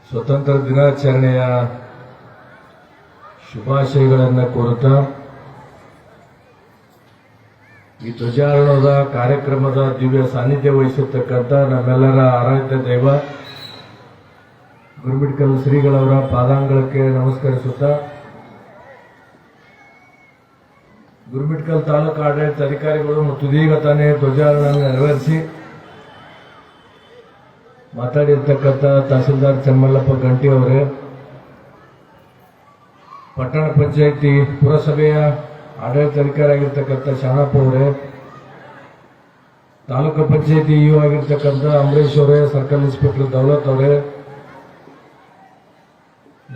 ಸ್ವತಂತ್ರ ದಿನಾಚರಣೆಯ ಶುಭಾಶಯಗಳನ್ನು ಕೋರುತ್ತಾ ಈ ಧ್ವಜಾರೋಹಣದ ಕಾರ್ಯಕ್ರಮದ ದಿವ್ಯ ಸಾನ್ನಿಧ್ಯ ವಹಿಸಿರ್ತಕ್ಕಂಥ ನಮ್ಮೆಲ್ಲರ ಆರಾಧ್ಯ ದೈವ ಗುರುಮಿಟ್ಕಲ್ ಶ್ರೀಗಳವರ ಪಾದಾಂಗಳಕ್ಕೆ ನಮಸ್ಕರಿಸುತ್ತಾ ಗುರುಮಿಟ್ಕಲ್ ತಾಲೂಕು ಆಡಳಿತ ಅಧಿಕಾರಿಗಳು ಮತ್ತು ಇದೀಗ ತಾನೇ ಧ್ವಜಾರೋಹಣ ನೆರವೇರಿಸಿ ಮಾತಾಡಿರ್ತಕ್ಕಂಥ ತಹಸೀಲ್ದಾರ್ ಚನ್ನಮಲ್ಲಪ್ಪ ಗಂಟಿ ಅವರೇ, ಪಟ್ಟಣ ಪಂಚಾಯಿತಿ ಪುರಸಭೆಯ ಆಡಳಿತಾಧಿಕಾರಿ ಆಗಿರ್ತಕ್ಕಂಥ ಶಾಣಪ್ಪ ಅವರೇ, ತಾಲೂಕು ಪಂಚಾಯಿತಿ ಇಒ ಆಗಿರ್ತಕ್ಕಂಥ ಅಂಬರೀಶ್ ಅವರೇ, ಸರ್ಕಲ್ ಇನ್ಸ್ಪೆಕ್ಟರ್ ದೌಲತ್ ಅವರೇ,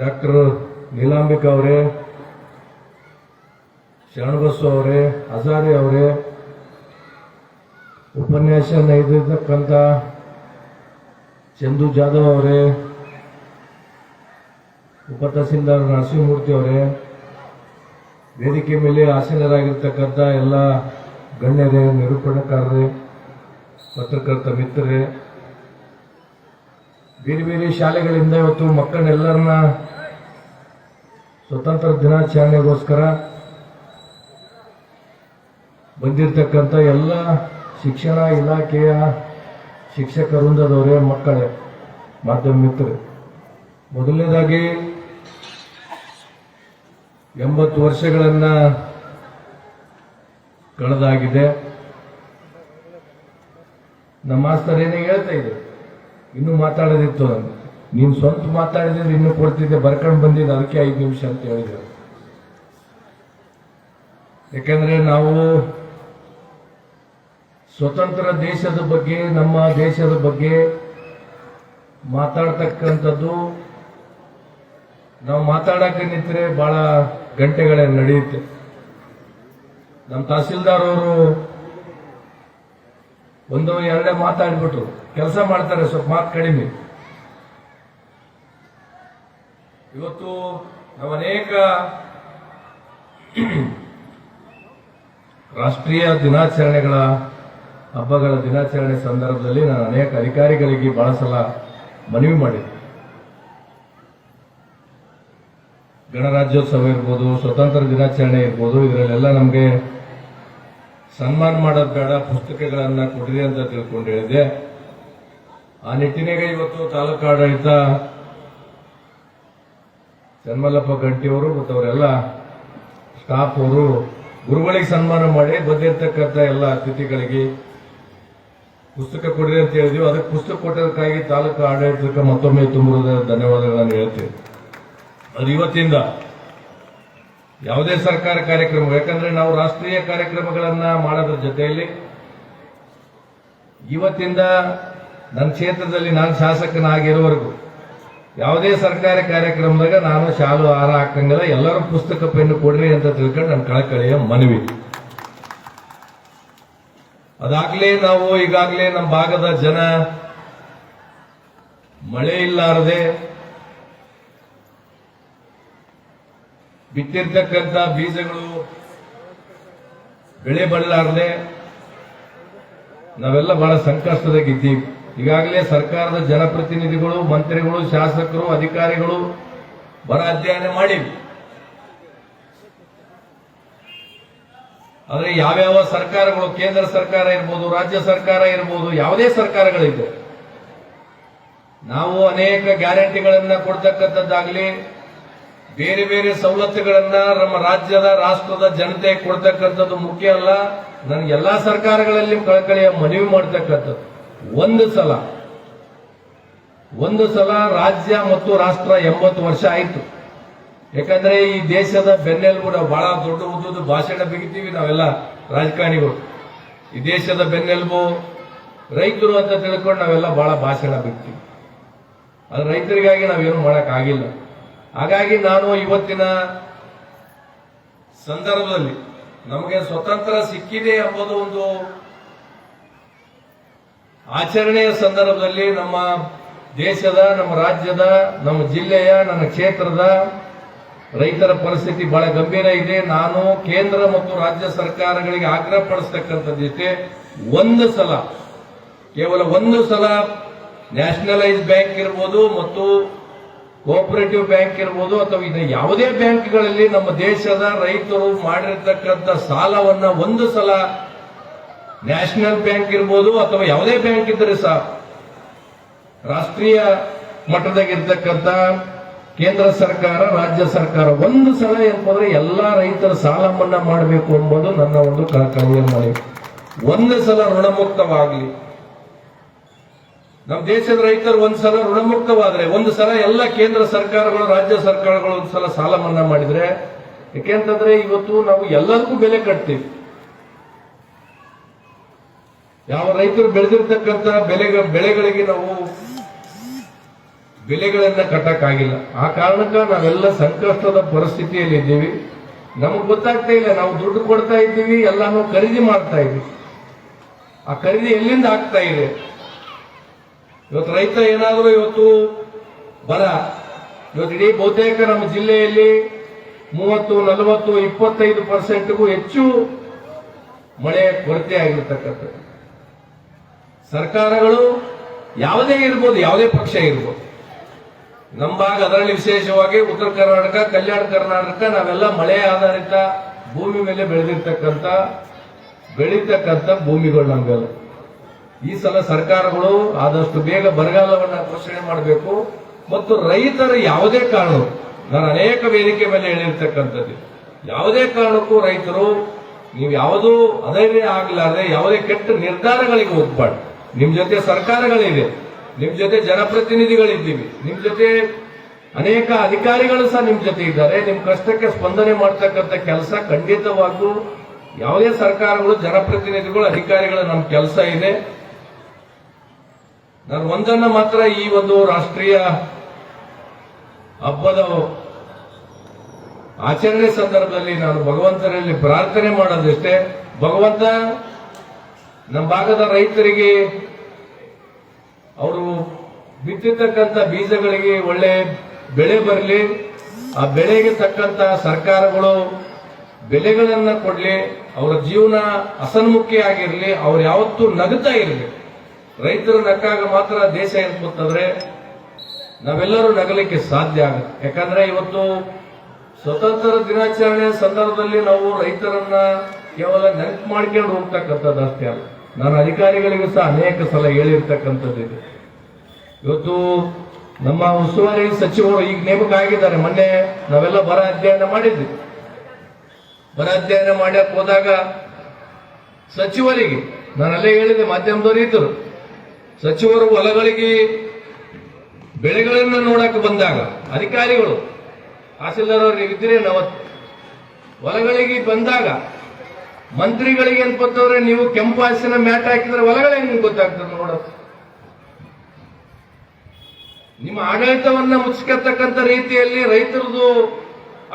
ಡಾಕ್ಟರ್ ನೀಲಾಂಬಿಕಾ ಅವರೇ, ಶರಣಬಸು ಅವರೇ, ಹಜಾರಿ ಅವರೇ, ಉಪನ್ಯಾಸ ನೀಡಿರ್ತಕ್ಕಂಥ ಚಂದು ಜಾಧವ್ ಅವರೇ, ಉಪ ತಹಸೀಲ್ದಾರ್ ನರಸಿಂಹಮೂರ್ತಿ ಅವರೇ, ವೇದಿಕೆ ಮೇಲೆ ಆಸೀನರಾಗಿರ್ತಕ್ಕಂಥ ಎಲ್ಲ ಗಣ್ಯರೇ, ನಿರೂಪಣಕಾರರೇ, ಪತ್ರಕರ್ತ ಮಿತ್ರರೇ, ಬೇರೆ ಬೇರೆ ಶಾಲೆಗಳಿಂದ ಇವತ್ತು ಮಕ್ಕಳನ್ನೆಲ್ಲರನ್ನ ಸ್ವತಂತ್ರ ದಿನಾಚರಣೆಗೋಸ್ಕರ ಬಂದಿರತಕ್ಕಂಥ ಎಲ್ಲ ಶಿಕ್ಷಣ ಇಲಾಖೆಯ ಶಿಕ್ಷಕ ವೃಂದದವರೇ, ಮಕ್ಕಳೇ, ಮಾಧ್ಯಮ ಮಿತ್ರರೇ, ಮೊದಲನೇದಾಗಿ 80 ವರ್ಷಗಳನ್ನ ಕಳೆದಾಗಿದೆ. ನಮ್ಮ ಮಾಸ್ತರ್ ಏನೇ ಹೇಳ್ತಾ ಇದ್ರು, ಇನ್ನೂ ಮಾತಾಡೋದಿತ್ತು, ನೀನು ಸ್ವಂತ ಮಾತಾಡಿದ್ರೆ ಇನ್ನೂ ಕೊಡ್ತಿದ್ದೆ, ಬರ್ಕೊಂಡು ಬಂದಿದ್ದೆ, ಅದಕ್ಕೆ 5 ನಿಮಿಷ ಅಂತ ಹೇಳಿದ್ರು. ಯಾಕಂದ್ರೆ ನಾವು ಸ್ವತಂತ್ರ ದೇಶದ ಬಗ್ಗೆ, ನಮ್ಮ ದೇಶದ ಬಗ್ಗೆ ಮಾತಾಡ್ತಕ್ಕಂಥದ್ದು, ನಾವು ಮಾತಾಡಕ್ಕೆ ನಿಂತರೆ ಬಹಳ ಗಂಟೆಗಳೇ ನಡೆಯುತ್ತೆ. ನಮ್ಮ ತಹಸೀಲ್ದಾರ್ ಅವರು 1-2 ಮಾತಾಡ್ಬಿಟ್ರು, ಕೆಲಸ ಮಾಡ್ತಾರೆ, ಸ್ವಲ್ಪ ಮಾತು ಕಡಿಮೆ. ಇವತ್ತು ನಾವು ಅನೇಕ ರಾಷ್ಟ್ರೀಯ ದಿನಾಚರಣೆಗಳ ಹಬ್ಬಗಳ ದಿನಾಚರಣೆ ಸಂದರ್ಭದಲ್ಲಿ ನಾನು ಅನೇಕ ಅಧಿಕಾರಿಗಳಿಗೆ ಬಹಳ ಸಲ ಮನವಿ ಮಾಡಿದ್ದೆ. ಗಣರಾಜ್ಯೋತ್ಸವ ಇರ್ಬೋದು, ಸ್ವತಂತ್ರ ದಿನಾಚರಣೆ ಇರ್ಬೋದು, ಇದರಲ್ಲೆಲ್ಲ ನಮಗೆ ಸನ್ಮಾನ ಮಾಡೋದು ಬೇಡ, ಪುಸ್ತಕಗಳನ್ನ ಕೊಡಿರಿ ಅಂತ ತಿಳ್ಕೊಂಡು ಹೇಳಿದೆ. ಆ ನಿಟ್ಟಿನಾಗ ಇವತ್ತು ತಾಲೂಕು ಆಡಳಿತ ಚನ್ನಮಲ್ಲಪ್ಪ ಗಂಟಿಯವರು ಮತ್ತು ಅವರೆಲ್ಲ ಸ್ಟಾಫ್ ಅವರು ಗುರುಗಳಿಗೆ ಸನ್ಮಾನ ಮಾಡಿ ಬಂದಿರತಕ್ಕಂಥ ಎಲ್ಲ ಅತಿಥಿಗಳಿಗೆ ಪುಸ್ತಕ ಕೊಡಿರಿ ಅಂತ ಹೇಳಿದ್ವಿ. ಅದಕ್ಕೆ ಪುಸ್ತಕ ಕೊಟ್ಟದಕ್ಕಾಗಿ ತಾಲೂಕು ಆಡಳಿತಕ್ಕೆ ಮತ್ತೊಮ್ಮೆ ತುಂಬ ಧನ್ಯವಾದಗಳನ್ನು ಹೇಳ್ತೇವೆ. ಅದು ಇವತ್ತಿಂದ ಯಾವುದೇ ಸರ್ಕಾರ ಕಾರ್ಯಕ್ರಮ, ಯಾಕಂದ್ರೆ ನಾವು ರಾಷ್ಟ್ರೀಯ ಕಾರ್ಯಕ್ರಮಗಳನ್ನ ಮಾಡೋದ್ರ ಜೊತೆಯಲ್ಲಿ ಇವತ್ತಿಂದ ನನ್ನ ಕ್ಷೇತ್ರದಲ್ಲಿ ನಾನು ಶಾಸಕನಾಗಿರೋವರೆಗೂ ಯಾವುದೇ ಸರ್ಕಾರಿ ಕಾರ್ಯಕ್ರಮದಾಗ ನಾನು ಶಾಲು ಹಾರ ಹಾಕಂಗಿಲ್ಲ, ಎಲ್ಲರೂ ಪುಸ್ತಕ ಪೆನ್ನು ಕೊಡ್ರಿ ಅಂತ ತಿಳ್ಕೊಂಡು ನನ್ನ ಕಳಕಳಿಯ ಮನವಿ. ಅದಾಗ್ಲೇ ನಾವು ಈಗಾಗಲೇ ನಮ್ಮ ಭಾಗದ ಜನ ಮಳೆ ಇಲ್ಲಾರದೆ ಬಿತ್ತಿರ್ತಕ್ಕಂಥ ಬೀಜಗಳು ಬೆಳೆ ಬರಲಾರದೆ ನಾವೆಲ್ಲ ಬಹಳ ಸಂಕಷ್ಟದಾಗಿದ್ದೀವಿ. ಈಗಾಗಲೇ ಸರ್ಕಾರದ ಜನಪ್ರತಿನಿಧಿಗಳು, ಮಂತ್ರಿಗಳು, ಶಾಸಕರು, ಅಧಿಕಾರಿಗಳು ಬರ ಅಧ್ಯಯನ ಮಾಡಿವಿ. ಆದರೆ ಯಾವ್ಯಾವ ಸರ್ಕಾರಗಳು, ಕೇಂದ್ರ ಸರ್ಕಾರ ಇರ್ಬೋದು, ರಾಜ್ಯ ಸರ್ಕಾರ ಇರ್ಬೋದು, ಯಾವುದೇ ಸರ್ಕಾರಗಳಿದೆ, ನಾವು ಅನೇಕ ಗ್ಯಾರಂಟಿಗಳನ್ನ ಕೊಡ್ತಕ್ಕಂಥದ್ದಾಗಲಿ, ಬೇರೆ ಬೇರೆ ಸವಲತ್ತುಗಳನ್ನ ನಮ್ಮ ರಾಜ್ಯದ, ರಾಷ್ಟ್ರದ ಜನತೆ ಕೊಡ್ತಕ್ಕಂಥದ್ದು ಮುಖ್ಯ ಅಲ್ಲ. ನನಗೆ ಎಲ್ಲಾ ಸರ್ಕಾರಗಳಲ್ಲಿ ಕಳಕಳಿಯ ಮನವಿ ಮಾಡ್ತಕ್ಕಂಥದ್ದು, ಒಂದು ಸಲ ರಾಜ್ಯ ಮತ್ತು ರಾಷ್ಟ್ರ 80 ವರ್ಷ ಆಯಿತು. ಯಾಕಂದ್ರೆ ಈ ದೇಶದ ಬೆನ್ನೆಲುಬು, ನಾವು ಬಹಳ ದೊಡ್ಡ ಉದ್ದದ ಭಾಷಣ ಬಿಗಿತೀವಿ ನಾವೆಲ್ಲ ರಾಜಕಾರಣಿಗಳು. ಈ ದೇಶದ ಬೆನ್ನೆಲುಬು ರೈತರು ಅಂತ ತಿಳ್ಕೊಂಡು ನಾವೆಲ್ಲ ಬಹಳ ಭಾಷಣ ಬಿಗ್ತೀವಿ. ಅದು ರೈತರಿಗಾಗಿ ನಾವೇನು ಮಾಡೋಕ್ಕಾಗಿಲ್ಲ. ಹಾಗಾಗಿ ನಾನು ಇವತ್ತಿನ ಸಂದರ್ಭದಲ್ಲಿ ನಮಗೆ ಸ್ವತಂತ್ರ ಸಿಕ್ಕಿದೆ ಎಂಬುದು ಒಂದು ಆಚರಣೆಯ ಸಂದರ್ಭದಲ್ಲಿ ನಮ್ಮ ದೇಶದ, ನಮ್ಮ ರಾಜ್ಯದ, ನಮ್ಮ ಜಿಲ್ಲೆಯ, ನನ್ನ ಕ್ಷೇತ್ರದ ರೈತರ ಪರಿಸ್ಥಿತಿ ಬಹಳ ಗಂಭೀರ ಇದೆ. ನಾನು ಕೇಂದ್ರ ಮತ್ತು ರಾಜ್ಯ ಸರ್ಕಾರಗಳಿಗೆ ಆಗ್ರಹ ಪಡಿಸತಕ್ಕಂಥದ್ದಿಷ್ಟೇ, ಕೇವಲ ಒಂದು ಸಲ ನ್ಯಾಷನಲೈಸ್ ಬ್ಯಾಂಕ್ ಇರ್ಬೋದು ಮತ್ತು ಕೋಆಪರೇಟಿವ್ ಬ್ಯಾಂಕ್ ಇರ್ಬೋದು ಅಥವಾ ಇನ್ನು ಯಾವುದೇ ಬ್ಯಾಂಕ್ಗಳಲ್ಲಿ ನಮ್ಮ ದೇಶದ ರೈತರು ಮಾಡಿರ್ತಕ್ಕಂಥ ಸಾಲವನ್ನ ಒಂದು ಸಲ ನ್ಯಾಷನಲ್ ಬ್ಯಾಂಕ್ ಇರ್ಬೋದು ಅಥವಾ ಯಾವುದೇ ಬ್ಯಾಂಕ್ ಇದ್ದರೆ ಸಹ ರಾಷ್ಟ್ರೀಯ ಮಟ್ಟದಾಗಿರ್ತಕ್ಕಂಥ ಕೇಂದ್ರ ಸರ್ಕಾರ ರಾಜ್ಯ ಸರ್ಕಾರ ಒಂದು ಸಲ ಏನಂದ್ರೆ ಎಲ್ಲಾ ರೈತರ ಸಾಲ ಮನ್ನಾ ಮಾಡಬೇಕು ಎಂಬುದು ನನ್ನ ಒಂದು ಕಳಕಳಿಯ ಮನವಿ. ಒಂದು ಸಲ ಋಣಮುಕ್ತವಾಗಲಿ. ನಮ್ಮ ದೇಶದ ರೈತರು ಒಂದು ಸಲ ಋಣಮುಕ್ತವಾದ್ರೆ, ಒಂದು ಸಲ ಎಲ್ಲ ಕೇಂದ್ರ ಸರ್ಕಾರಗಳು ರಾಜ್ಯ ಸರ್ಕಾರಗಳು ಒಂದು ಸಲ ಸಾಲ ಮನ್ನಾ ಮಾಡಿದ್ರೆ, ಯಾಕೆಂತಂದ್ರೆ ಇವತ್ತು ನಾವು ಎಲ್ಲದಕ್ಕೂ ಬೆಲೆ ಕಟ್ತೀವಿ. ಯಾವ ರೈತರು ಬೆಳೆದಿರ್ತಕ್ಕಂಥ ಬೆಳೆಗಳಿಗೆ ನಾವು ಬೆಲೆಗಳನ್ನ ಕಟ್ಟಕ್ಕಾಗಿಲ್ಲ. ಆ ಕಾರಣಕ್ಕ ನಾವೆಲ್ಲ ಸಂಕಷ್ಟದ ಪರಿಸ್ಥಿತಿಯಲ್ಲಿ ಇದ್ದೀವಿ. ನಮಗೆ ಗೊತ್ತಾಗ್ತಾ ಇಲ್ಲ, ನಾವು ದುಡ್ಡು ಕೊಡ್ತಾ ಇದ್ದೀವಿ, ಎಲ್ಲಾನು ಖರೀದಿ ಮಾಡ್ತಾ ಇದ್ದೀವಿ. ಆ ಖರೀದಿ ಎಲ್ಲಿಂದ ಆಗ್ತಾ ಇದೆ? ಇವತ್ತು ರೈತ ಏನಾದರೂ ಇವತ್ತು ಬರ, ಇವತ್ತು ಇಡೀ ಬಹುತೇಕ ನಮ್ಮ ಜಿಲ್ಲೆಯಲ್ಲಿ 30, 40, 25% ಹೆಚ್ಚು ಮಳೆ ಕೊರತೆ ಆಗಿರ್ತಕ್ಕಂಥದ್ದು. ಸರ್ಕಾರಗಳು ಯಾವುದೇ ಇರ್ಬೋದು, ಯಾವುದೇ ಪಕ್ಷ ಇರ್ಬೋದು, ನಮ್ಮ ಭಾಗ ಅದರಲ್ಲಿ ವಿಶೇಷವಾಗಿ ಉತ್ತರ ಕರ್ನಾಟಕ, ಕಲ್ಯಾಣ ಕರ್ನಾಟಕ, ನಾವೆಲ್ಲ ಮಳೆ ಆಧಾರಿತ ಭೂಮಿ ಮೇಲೆ ಬೆಳೀತಕ್ಕಂಥ ಭೂಮಿಗಳು ನಮಗೆಲ್ಲ. ಈ ಸಲ ಸರ್ಕಾರಗಳು ಆದಷ್ಟು ಬೇಗ ಬರಗಾಲವನ್ನ ಘೋಷಣೆ ಮಾಡಬೇಕು. ಮತ್ತು ರೈತರ ಯಾವುದೇ ಕಾರಣ, ನಾನು ಅನೇಕ ವೇದಿಕೆ ಮೇಲೆ ಹೇಳಿರ್ತಕ್ಕಂಥದ್ದು, ಯಾವುದೇ ಕಾರಣಕ್ಕೂ ರೈತರು ನೀವು ಯಾವುದೂ ಅಧೈರ್ಯ ಆಗಲಾರದೆ ಯಾವುದೇ ಕೆಟ್ಟ ನಿರ್ಧಾರಗಳಿಗೆ ಹೋಗ್ಬಾರ್ದು. ನಿಮ್ ಜೊತೆ ಸರ್ಕಾರಗಳಿವೆ, ನಿಮ್ ಜೊತೆ ಜನಪ್ರತಿನಿಧಿಗಳಿದ್ದೀವಿ, ನಿಮ್ ಜೊತೆ ಅನೇಕ ಅಧಿಕಾರಿಗಳು ಸಹ ನಿಮ್ ಜೊತೆ ಇದ್ದಾರೆ. ನಿಮ್ ಕಷ್ಟಕ್ಕೆ ಸ್ಪಂದನೆ ಮಾಡ್ತಕ್ಕಂಥ ಕೆಲಸ ಖಂಡಿತವಾಗೂ ಯಾವುದೇ ಸರ್ಕಾರಗಳು, ಜನಪ್ರತಿನಿಧಿಗಳು, ಅಧಿಕಾರಿಗಳು ನಮ್ಮ ಕೆಲಸ ಇದೆ. ನಾನು ಒಂದನ್ನ ಮಾತ್ರ ಈ ಒಂದು ರಾಷ್ಟ್ರೀಯ ಹಬ್ಬದ ಆಚರಣೆ ಸಂದರ್ಭದಲ್ಲಿ ನಾನು ಭಗವಂತನಲ್ಲಿ ಪ್ರಾರ್ಥನೆ ಮಾಡೋದಷ್ಟೇ, ಭಗವಂತ ನಮ್ಮ ಭಾಗದ ರೈತರಿಗೆ ಅವರು ಬಿತ್ತಿರ್ತಕ್ಕಂಥ ಬೀಜಗಳಿಗೆ ಒಳ್ಳೆ ಬೆಳೆ ಬರಲಿ, ಆ ಬೆಳೆಗೆ ತಕ್ಕಂತ ಸರ್ಕಾರಗಳು ಬೆಲೆಗಳನ್ನ ಕೊಡ್ಲಿ, ಅವರ ಜೀವನ ಹಸನ್ಮುಖಿ ಆಗಿರಲಿ, ಅವ್ರು ಯಾವತ್ತೂ ನಗುತ್ತಾ ಇರಲಿ. ರೈತರು ನಕ್ಕಾಗ ಮಾತ್ರ ದೇಶ ಎನ್ನುತ್ತಂದ್ರೆ ನಾವೆಲ್ಲರೂ ನಗಲಿಕ್ಕೆ ಸಾಧ್ಯ ಆಗುತ್ತೆ. ಯಾಕಂದ್ರೆ ಇವತ್ತು ಸ್ವತಂತ್ರ ದಿನಾಚರಣೆ ಸಂದರ್ಭದಲ್ಲಿ ನಾವು ರೈತರನ್ನ ಕೇವಲ ನೆನಪು ಮಾಡ್ಕೊಂಡು ಹೋಗ್ತಕ್ಕಂಥದ್ದು ಅಷ್ಟೇ ಅಲ್ಲ. ನಾನು ಅಧಿಕಾರಿಗಳಿಗೂ ಸಹ ಅನೇಕ ಸಲ ಹೇಳಿರ್ತಕ್ಕಂಥದ್ದಿದೆ. ಇವತ್ತು ನಮ್ಮ ಉಸ್ತುವಾರಿ ಸಚಿವರು ಈಗ ನೇಮಕ ಆಗಿದ್ದಾರೆ. ಮೊನ್ನೆ ನಾವೆಲ್ಲ ಬರ ಅಧ್ಯಯನ ಮಾಡಿದ್ವಿ. ಬರ ಅಧ್ಯಯನ ಮಾಡಕ್ ಹೋದಾಗ ಸಚಿವರಿಗೆ ನಾನು ಅಲ್ಲೇ ಹೇಳಿದೆ, ಮಾಧ್ಯಮದವರು ಇದ್ದರು, ಸಚಿವರು ಹೊಲಗಳಿಗೆ ಬೆಳೆಗಳನ್ನ ನೋಡಕ್ಕೆ ಬಂದಾಗ ಅಧಿಕಾರಿಗಳು ತಹಸೀಲ್ದಾರ್ ಅವರು ಇದ್ರೆ ಹೊಲಗಳಿಗೆ ಬಂದಾಗ ಮಂತ್ರಿಗಳಿಗೆ ಅನ್ಪತ್ತವ್ರೆ, ನೀವು ಕೆಂಪು ಹಾಸಿನ ಮ್ಯಾಟ್ ಹಾಕಿದ್ರೆ ಹೊಲಗಳೇ ನಿಮ್ಗೆ ಗೊತ್ತಾಗ್ತದೆ ನೋಡೋದು. ನಿಮ್ಮ ಆಡಳಿತವನ್ನ ಮುಚ್ಚಿಕತಕ್ಕಂಥ ರೀತಿಯಲ್ಲಿ ರೈತರದು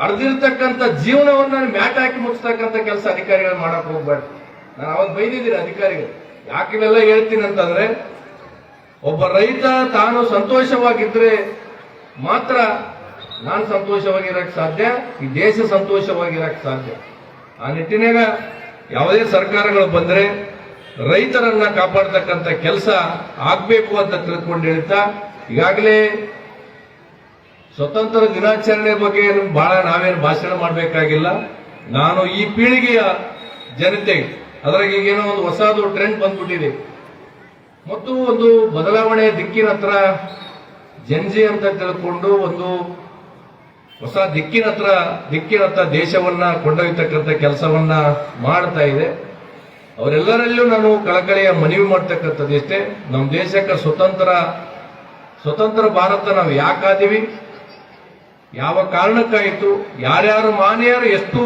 ಅರ್ದಿರ್ತಕ್ಕಂಥ ಜೀವನವನ್ನ ಮ್ಯಾಟ್ ಹಾಕಿ ಮುಚ್ಚತಕ್ಕಂಥ ಕೆಲಸ ಅಧಿಕಾರಿಗಳು ಮಾಡಕ್ ಹೋಗ್ಬಾರ್ದು. ನಾನು ಅವತ್ತು ಬೈದಿದ್ದೀನಿ ಅಧಿಕಾರಿಗಳು. ಯಾಕಿವೆಲ್ಲ ಹೇಳ್ತೀನಿ ಅಂತಂದ್ರೆ, ಒಬ್ಬ ರೈತ ತಾನು ಸಂತೋಷವಾಗಿದ್ರೆ ಮಾತ್ರ ನಾನು ಸಂತೋಷವಾಗಿರಕ್ ಸಾಧ್ಯ, ಈ ದೇಶ ಸಂತೋಷವಾಗಿರಕ್ ಸಾಧ್ಯ. ಆ ನಿಟ್ಟಿನಾಗ ಯಾವುದೇ ಸರ್ಕಾರಗಳು ಬಂದ್ರೆ ರೈತರನ್ನ ಕಾಪಾಡ್ತಕ್ಕಂಥ ಕೆಲಸ ಆಗ್ಬೇಕು ಅಂತ ತಿಳ್ಕೊಂಡು ಹೇಳ್ತಾ, ಈಗಾಗಲೇ ಸ್ವತಂತ್ರ ದಿನಾಚರಣೆ ಬಗ್ಗೆ ಬಹಳ ನಾವೇನು ಭಾಷಣ ಮಾಡಬೇಕಾಗಿಲ್ಲ. ನಾನು ಈ ಪೀಳಿಗೆಯ ಜನತೆ, ಅದ್ರಾಗ ಈಗೇನೋ ಒಂದು ಹೊಸದು ಟ್ರೆಂಡ್ ಬಂದ್ಬಿಟ್ಟಿದೆ ಮತ್ತು ಒಂದು ಬದಲಾವಣೆ ದಿಕ್ಕಿನತ್ರ ಜನ್ಜಿ ಅಂತ ತಿಳ್ಕೊಂಡು ಒಂದು ಹೊಸ ದಿಕ್ಕಿನತ್ತ ದೇಶವನ್ನ ಕೊಂಡೊಯ್ತಕ್ಕಂಥ ಕೆಲಸವನ್ನ ಮಾಡ್ತಾ ಇದೆ. ಅವರೆಲ್ಲರಲ್ಲೂ ನಾನು ಕಳಕಳಿಯ ಮನವಿ ಮಾಡ್ತಕ್ಕಂಥದ್ದು ಇಷ್ಟೇ, ನಮ್ಮ ದೇಶಕ್ಕೆ ಸ್ವತಂತ್ರ ಭಾರತ ನಾವು ಯಾಕಾದೀವಿ, ಯಾವ ಕಾರಣಕ್ಕಾಯಿತು, ಯಾರ್ಯಾರು ಮಾನ್ಯರು ಎಷ್ಟು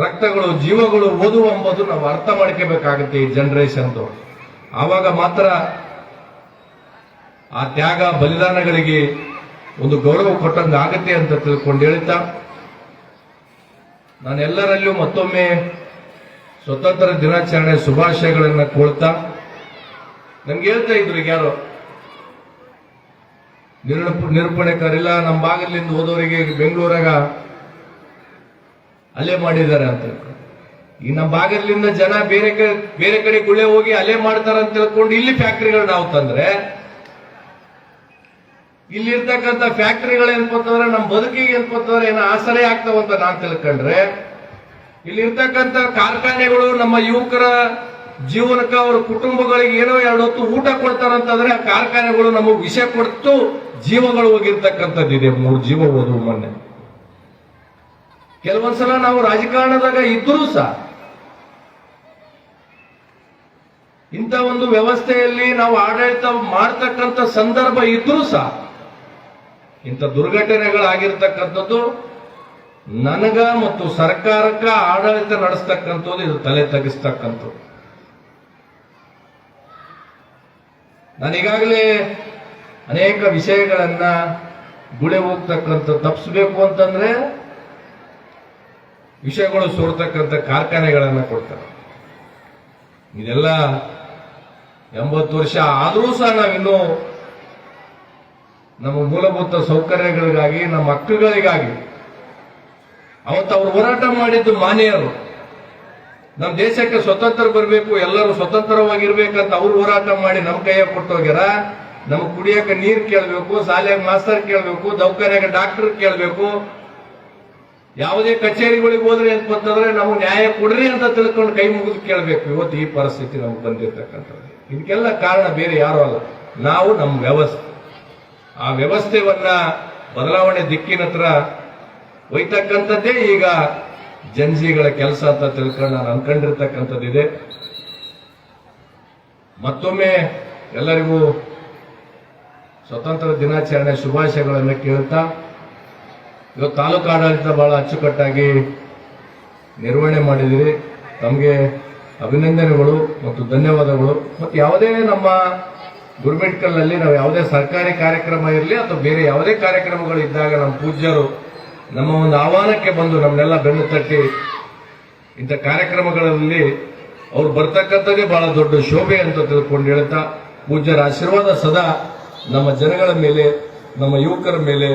ರಕ್ತಗಳು ಜೀವಗಳು ಓದುವ ಎಂಬುದು ನಾವು ಅರ್ಥ ಮಾಡ್ಕೋಬೇಕಾಗುತ್ತೆ ಈ ಜನರೇಷನ್. ಆವಾಗ ಮಾತ್ರ ಆ ತ್ಯಾಗ ಬಲಿದಾನಗಳಿಗೆ ಒಂದು ಗೌರವ ಕೊಟ್ಟಂಗಾಗತ್ತೆ ಅಂತ ತಿಳ್ಕೊಂಡು ಹೇಳ್ತಾ, ನಾನೆಲ್ಲರಲ್ಲೂ ಮತ್ತೊಮ್ಮೆ ಸ್ವತಂತ್ರ ದಿನಾಚರಣೆ ಶುಭಾಶಯಗಳನ್ನ ಕೋಳ್ತಾ, ನನ್ಗೆ ಹೇಳ್ತಾ ಇದ್ರು ಈಗ ಯಾರೋ ನಿರೂಪಣೆಕಾರಿಲ್ಲ, ನಮ್ಮ ಭಾಗದಿಂದ ಹೋದವರಿಗೆ ಬೆಂಗಳೂರಾಗ ಅಲೆ ಮಾಡಿದ್ದಾರೆ ಅಂತ. ಈ ನಮ್ಮ ಭಾಗದಿಂದ ಜನ ಬೇರೆ ಕಡೆ ಗುಳೆ ಹೋಗಿ ಅಲೆ ಮಾಡ್ತಾರ ಅಂತ ತಿಳ್ಕೊಂಡು ಇಲ್ಲಿ ಫ್ಯಾಕ್ಟರಿಗಳು ನಾವು ತಂದ್ರೆ ಇಲ್ಲಿರ್ತಕ್ಕಂಥ ಫ್ಯಾಕ್ಟರಿಗಳು ಏನ್ಪತ್ತಂದ್ರೆ ನಮ್ಮ ಬದುಕಿಗೆ ಏನ್ಪತ್ತಂದ್ರೆ ಏನೋ ಆಸರೆ ಆಗ್ತಾವಂತ ನಾನ್ ತಿಳ್ಕೊಂಡ್ರೆ, ಇಲ್ಲಿರ್ತಕ್ಕಂಥ ಕಾರ್ಖಾನೆಗಳು ನಮ್ಮ ಯುವಕರ ಜೀವನಕ್ಕೆ ಅವ್ರ ಕುಟುಂಬಗಳಿಗೆ ಏನೋ 2 ಹೊತ್ತು ಊಟ ಕೊಡ್ತಾರಂತಂದ್ರೆ ಆ ಕಾರ್ಖಾನೆಗಳು ನಮಗೆ ವಿಷ ಕೊಡ್ತು ಜೀವಗಳು ಹೋಗಿರ್ತಕ್ಕಂಥದ್ದಿದೆ. 3 ಜೀವ ಹೋದವು ಮೊನ್ನೆ. ಕೆಲವೊಂದ್ಸಲ ನಾವು ರಾಜಕಾರಣದಾಗ ಇದ್ರೂ ಸಹ ಇಂಥ ಒಂದು ವ್ಯವಸ್ಥೆಯಲ್ಲಿ ನಾವು ಆಡಳಿತ ಮಾಡ್ತಕ್ಕಂಥ ಸಂದರ್ಭ ಇದ್ರೂ ಸಹ ಇಂಥ ದುರ್ಘಟನೆಗಳಾಗಿರ್ತಕ್ಕಂಥದ್ದು ನನಗ ಮತ್ತು ಸರ್ಕಾರಕ್ಕೆ ಆಡಳಿತ ನಡೆಸ್ತಕ್ಕಂಥದ್ದು ಇದು ತಲೆ ತಗ್ಗಿಸ್ತಕ್ಕಂಥದ್ದು. ನಾನು ಈಗಾಗಲೇ ಅನೇಕ ವಿಷಯಗಳನ್ನ ಗುಳೆ ಹೋಗ್ತಕ್ಕಂಥ ತಪ್ಪಿಸಬೇಕು ಅಂತಂದ್ರೆ ವಿಷಯಗಳು ಸೋರ್ತಕ್ಕಂಥ ಕಾರ್ಖಾನೆಗಳನ್ನ ಕೊಡ್ತಾರೆ. ಇದೆಲ್ಲ 80 ವರ್ಷ ಆದರೂ ಸಹ ನಾವಿನ್ನೂ ನಮ್ಮ ಮೂಲಭೂತ ಸೌಕರ್ಯಗಳಿಗಾಗಿ, ನಮ್ಮ ಹಕ್ಕುಗಳಿಗಾಗಿ ಅವತ್ತು ಅವರು ಹೋರಾಟ ಮಾಡಿದ್ದು ಮಾನ್ಯರು. ನಮ್ಮ ದೇಶಕ್ಕೆ ಸ್ವತಂತ್ರ ಬರಬೇಕು, ಎಲ್ಲರೂ ಸ್ವತಂತ್ರವಾಗಿರ್ಬೇಕಂತ ಅವ್ರು ಹೋರಾಟ ಮಾಡಿ ನಮ್ಮ ಕೈಯಾಗ ಕೊಟ್ಟೋಗ್ಯಾರ. ನಮಗೆ ಕುಡಿಯಕ್ಕೆ ನೀರು ಕೇಳಬೇಕು, ಶಾಲೆಗೆ ಮಾಸ್ತರ್ ಕೇಳಬೇಕು, ದವಾಖಾನೆಗೆ ಡಾಕ್ಟರ್ ಕೇಳಬೇಕು, ಯಾವುದೇ ಕಚೇರಿಗಳಿಗೆ ಹೋದ್ರೆ ಅಂತಂದ್ರೆ ನಮಗೆ ನ್ಯಾಯ ಕೊಡ್ರಿ ಅಂತ ತಿಳ್ಕೊಂಡು ಕೈ ಮುಗಿದು ಕೇಳಬೇಕು. ಇವತ್ತು ಈ ಪರಿಸ್ಥಿತಿ ನಮ್ಗೆ ಬಂದಿರತಕ್ಕಂಥದ್ದು. ಇದಕ್ಕೆಲ್ಲ ಕಾರಣ ಬೇರೆ ಯಾರು ಅಲ್ಲ, ನಾವು ನಮ್ಮ ವ್ಯವಸ್ಥೆ. ಆ ವ್ಯವಸ್ಥೆಯನ್ನ ಬದಲಾವಣೆ ದಿಕ್ಕಿನ ಹತ್ರ ಒಯ್ತಕ್ಕಂಥದ್ದೇ ಈಗ ಜನಜಿಗಳ ಕೆಲಸ ಅಂತ ತಿಳ್ಕೊಂಡು ನಾನು ಅನ್ಕೊಂಡಿರ್ತಕ್ಕಂಥದ್ದಿದೆ. ಮತ್ತೊಮ್ಮೆ ಎಲ್ಲರಿಗೂ ಸ್ವತಂತ್ರ ದಿನಾಚರಣೆ ಶುಭಾಶಯಗಳನ್ನು ಕೇಳುತ್ತಾ, ಇವತ್ತು ತಾಲೂಕು ಆಡಳಿತ ಬಹಳ ಅಚ್ಚುಕಟ್ಟಾಗಿ ನಿರ್ವಹಣೆ ಮಾಡಿದಿರಿ. ತಮಗೆ ಅಭಿನಂದನೆಗಳು ಮತ್ತು ಧನ್ಯವಾದಗಳು. ಮತ್ತು ಯಾವುದೇ ನಮ್ಮ ಗುರುಮಿಟ್ಕಲ್ನಲ್ಲಿ ನಾವು ಯಾವುದೇ ಸರ್ಕಾರಿ ಕಾರ್ಯಕ್ರಮ ಇರಲಿ ಅಥವಾ ಬೇರೆ ಯಾವುದೇ ಕಾರ್ಯಕ್ರಮಗಳು ಇದ್ದಾಗ ನಮ್ಮ ಪೂಜ್ಯರು ನಮ್ಮ ಒಂದು ಆಹ್ವಾನಕ್ಕೆ ಬಂದು ನಮ್ಮನ್ನೆಲ್ಲ ಬೆನ್ನು ತಟ್ಟಿ ಇಂಥ ಕಾರ್ಯಕ್ರಮಗಳಲ್ಲಿ ಅವ್ರು ಬರ್ತಕ್ಕಂಥದ್ದೇ ಬಹಳ ದೊಡ್ಡ ಶೋಭೆ ಅಂತ ತಿಳ್ಕೊಂಡು ಹೇಳ್ತಾ, ಪೂಜ್ಯರ ಆಶೀರ್ವಾದ ಸದಾ ನಮ್ಮ ಜನಗಳ ಮೇಲೆ, ನಮ್ಮ ಯುವಕರ ಮೇಲೆ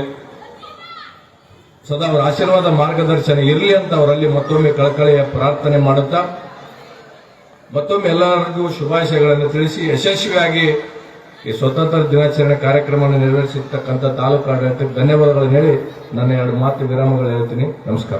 ಸದಾ ಅವರ ಆಶೀರ್ವಾದ ಮಾರ್ಗದರ್ಶನ ಇರಲಿ ಅಂತ ಅವರಲ್ಲಿ ಮತ್ತೊಮ್ಮೆ ಕಳಕಳಿಯ ಪ್ರಾರ್ಥನೆ ಮಾಡುತ್ತಾ, ಮತ್ತೊಮ್ಮೆ ಎಲ್ಲರಿಗೂ ಶುಭಾಶಯಗಳನ್ನು ತಿಳಿಸಿ ಯಶಸ್ವಿಯಾಗಿ ಈ ಸ್ವತಂತ್ರ ದಿನಾಚರಣೆ ಕಾರ್ಯಕ್ರಮವನ್ನು ನಿರ್ವಹಿಸಿರ್ತಕ್ಕಂಥ ತಾಲೂಕು ಆಡಳಿತಕ್ಕೆ ಧನ್ಯವಾದಗಳನ್ನು ಹೇಳಿ ನನ್ನ 2 ಮಾತು ವಿರಾಮಗಳು ಹೇಳ್ತೀನಿ. ನಮಸ್ಕಾರ.